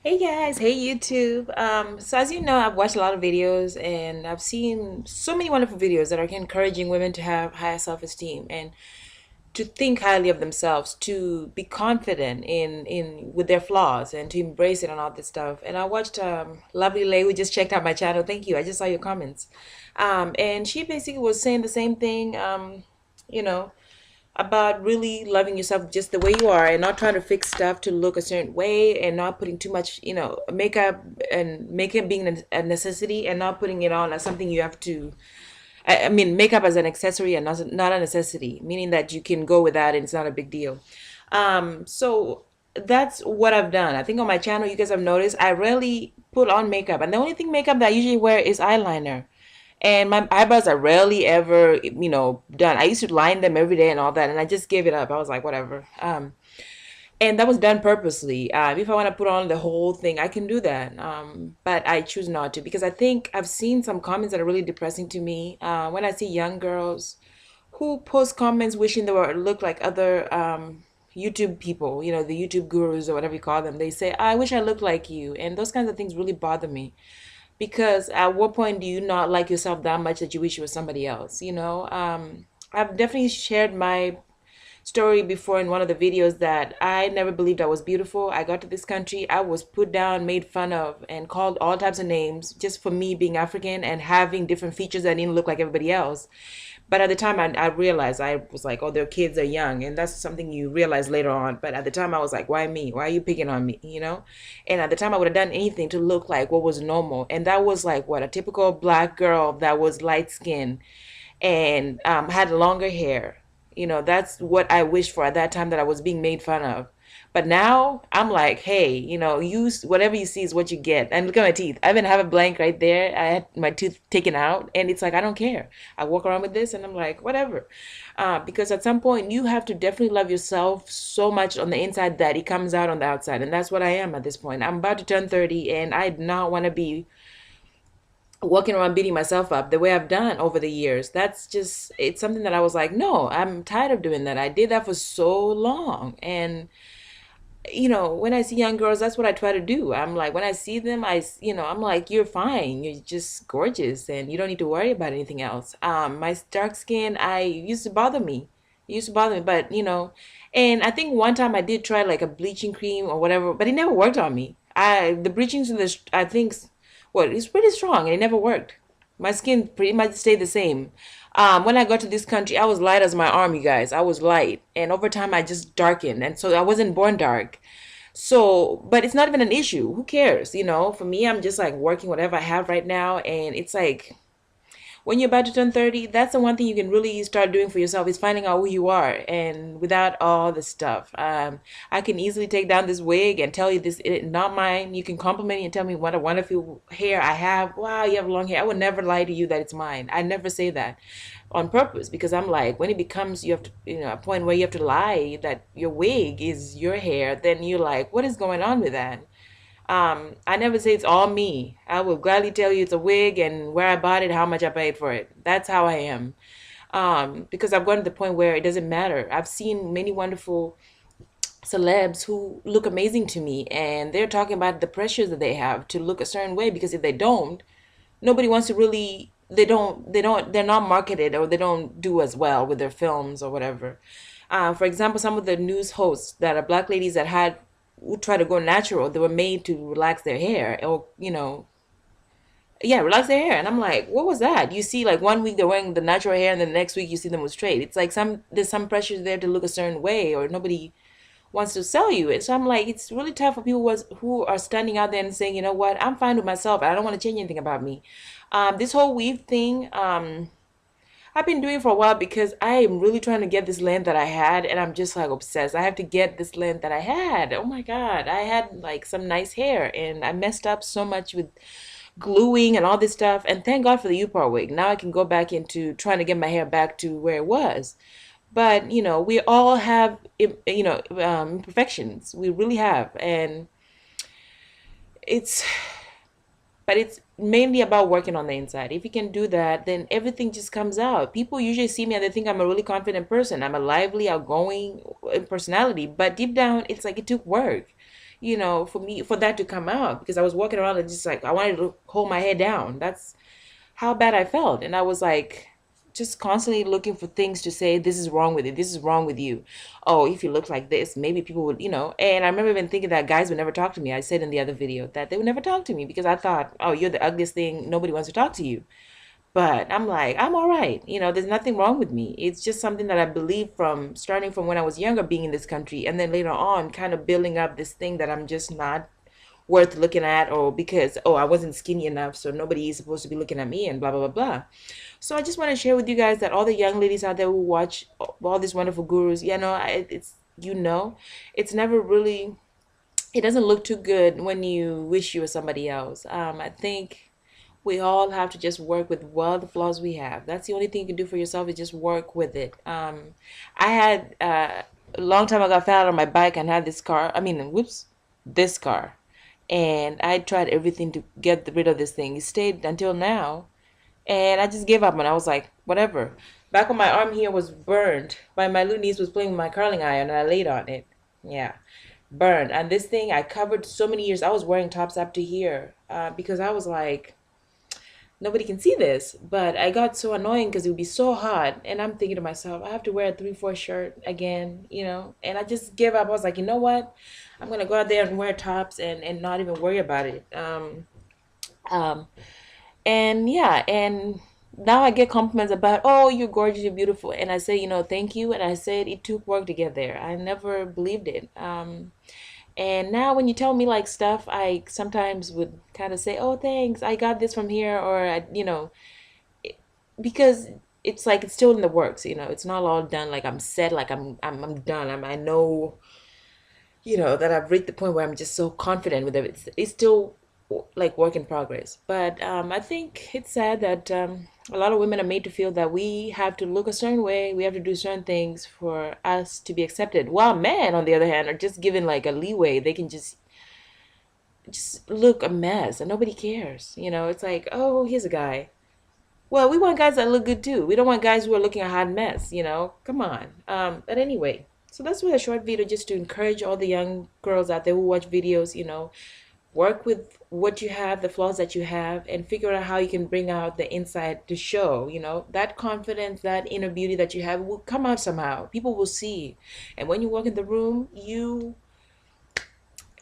Hey guys, hey YouTube. So as you know, I've watched a lot of videos and I've seen so many wonderful videos that are encouraging women to have higher self-esteem and to think highly of themselves, to be confident in with their flaws and to embrace it and all this stuff. And I watched Lovely Lay, who just checked out my channel. Thank you. I just saw your comments. And she basically was saying the same thing. You know, about really loving yourself just the way you are and not trying to fix stuff to look a certain way and not putting too much, makeup and makeup being a necessity and not putting it on as something you have to. I mean, makeup as an accessory and not a necessity, meaning that you can go without and it's not a big deal. So that's what I've done. I think on my channel, you guys have noticed I rarely put on makeup, and the only thing makeup that I usually wear is eyeliner. And my eyebrows are rarely ever, done. I used to line them every day and all that, and I just gave it up. I was like, whatever. And that was done purposely. If I want to put on the whole thing, I can do that. But I choose not to because I think I've seen some comments that are really depressing to me. When I see young girls who post comments wishing they were look like other YouTube people, the YouTube gurus or whatever you call them. They say, I wish I looked like you. And those kinds of things really bother me because at what point do you not like yourself that much that you wish you were somebody else? I've definitely shared my story before in one of the videos that I never believed I was beautiful. I got to this country, I was put down, made fun of, and called all types of names just for me being African and having different features that didn't look like everybody else. But at the time, I realized, I was like, oh, their kids are young. And that's something you realize later on. But at the time, I was like, why me? Why are you picking on me? And at the time, I would have done anything to look like what was normal. And that was like what a typical black girl that was light skinned and had longer hair. That's what I wished for at that time that I was being made fun of. But now I'm like, hey, use whatever you see is what you get. And look at my teeth. I even have a blank right there. I had my tooth taken out, and it's like I don't care. I walk around with this, and I'm like, whatever. Because at some point you have to definitely love yourself so much on the inside that it comes out on the outside, and that's what I am at this point. I'm about to turn 30, and I do not want to be walking around beating myself up the way I've done over the years. That's just, it's something that I was like, no, I'm tired of doing that. I did that for so long. And, when I see young girls, that's what I try to do. I'm like, when I see them, I'm like, you're fine. You're just gorgeous and you don't need to worry about anything else. My dark skin, I used to bother me. It used to bother me, but, and I think one time I did try like a bleaching cream or whatever, but it never worked on me. The bleaching, I think, well, it's pretty strong and it never worked. My skin pretty much stayed the same. When I got to this country, I was light as my arm, you guys. I was light. And over time, I just darkened. And so I wasn't born dark. So, but it's not even an issue. Who cares? For me, I'm just like working whatever I have right now. And it's like, when you're about to turn 30, that's the one thing you can really start doing for yourself is finding out who you are and without all the stuff. I can easily take down this wig and tell you this is not mine. You can compliment me and tell me what a wonderful hair I have. Wow, you have long hair. I would never lie to you that it's mine. I never say that on purpose because I'm like, when it becomes you have to, a point where you have to lie that your wig is your hair, then you're like, what is going on with that? I never say it's all me. I will gladly tell you it's a wig and where I bought it, how much I paid for it. That's how I am. Because I've gotten to the point where it doesn't matter. I've seen many wonderful celebs who look amazing to me, and they're talking about the pressures that they have to look a certain way because if they don't, nobody wants to really. They're not marketed or they don't do as well with their films or whatever. For example, some of the news hosts that are black ladies that had who try to go natural, they were made to relax their hair or yeah, relax their hair. And I'm like, what was that? You see, like one week they're wearing the natural hair, and the next week you see them with straight. It's like there's some pressure there to look a certain way, or nobody wants to sell you. And so I'm like, it's really tough for people who are standing out there and saying, you know what, I'm fine with myself. I don't want to change anything about me. This whole weave thing, I've been doing it for a while because I am really trying to get this length that I had, and I'm just like obsessed. I have to get this length that I had. Oh my God, I had like some nice hair, and I messed up so much with gluing and all this stuff. And thank God for the U-Part wig. Now I can go back into trying to get my hair back to where it was. But we all have imperfections. We really have, and it's but it's mainly about working on the inside. If you can do that, then everything just comes out. People usually see me and they think I'm a really confident person. I'm a lively, outgoing personality, but deep down, it's like it took work. for me, for that to come out, because I was walking around and just like I wanted to hold my head down. That's how bad I felt. And I was like, just constantly looking for things to say, this is wrong with you, this is wrong with you. Oh, if you look like this, maybe people would, And I remember even thinking that guys would never talk to me. I said in the other video that they would never talk to me because I thought, oh, you're the ugliest thing. Nobody wants to talk to you. But I'm like, I'm all right. There's nothing wrong with me. It's just something that I believe from starting from when I was younger being in this country. And then later on, kind of building up this thing that I'm just not worth looking at, or because, oh, I wasn't skinny enough, so nobody is supposed to be looking at me and blah, blah, blah, blah. So I just want to share with you guys that all the young ladies out there who watch all these wonderful gurus, it's never really, it doesn't look too good when you wish you were somebody else. I think we all have to just work with what the flaws we have. That's the only thing you can do for yourself, is just work with it. I had a long time ago, I fell out on my bike and had this car. I mean, whoops, this car. And I tried everything to get rid of this thing. It stayed until now. And I just gave up and I was like, whatever. Back when my arm here was burned, my little niece was playing with my curling iron and I laid on it. Yeah, burned. And this thing I covered so many years. I was wearing tops up to here because I was like, nobody can see this. But I got so annoying because it would be so hot. And I'm thinking to myself, I have to wear a 3/4 shirt again. And I just gave up. I was like, you know what? I'm going to go out there and wear tops and not even worry about it. Um, and yeah, and now I get compliments about, oh, you're gorgeous, you're beautiful. And I say, thank you. And I said it took work to get there. I never believed it. And now when you tell me like stuff, I sometimes would kind of say, oh, thanks, I got this from here, or because it's like it's still in the works. It's not all done. Like I'm set, like I'm done. I know, that I've reached the point where I'm just so confident with it. It's still like work in progress. But I think it's sad that a lot of women are made to feel that we have to look a certain way, we have to do certain things for us to be accepted. While men, on the other hand, are just given like a leeway. They can just look a mess and nobody cares. It's like, oh, here's a guy. Well, we want guys that look good too. We don't want guys who are looking a hot mess. Come on. But anyway, so that's why a short video, just to encourage all the young girls out there who watch videos. Work with what you have, the flaws that you have, and figure out how you can bring out the inside to show. That confidence, that inner beauty that you have will come out somehow. People will see. And when you walk in the room, you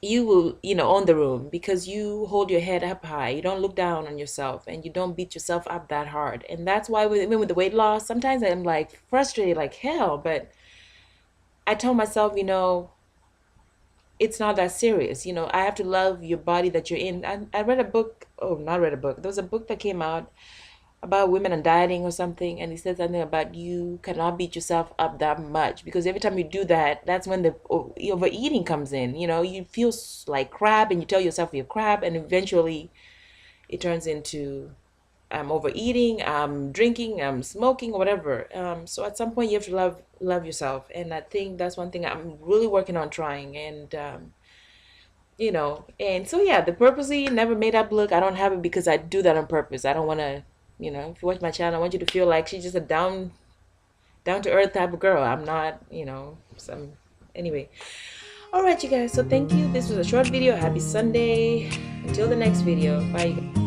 will, own the room, because you hold your head up high. You don't look down on yourself, and you don't beat yourself up that hard. And that's why even with the weight loss, sometimes I'm like frustrated like hell, but I tell myself, it's not that serious. I have to love your body that you're in. I read a book, oh, not read a book. There was a book that came out about women and dieting or something, and he said something about you cannot beat yourself up that much, because every time you do that, that's when the overeating comes in. You feel like crap, and you tell yourself you're crap, and eventually it turns into overeating, drinking, smoking, or whatever. So at some point you have to love yourself, and I think that's one thing I'm really working on trying. And and so yeah, the purposely never made up look, I don't have it because I do that on purpose. I don't want to, if you watch my channel, I want you to feel like she's just a down to earth type of girl. I'm not, some anyway. All right, you guys. So thank you. This was a short video. Happy Sunday. Until the next video. Bye, you guys.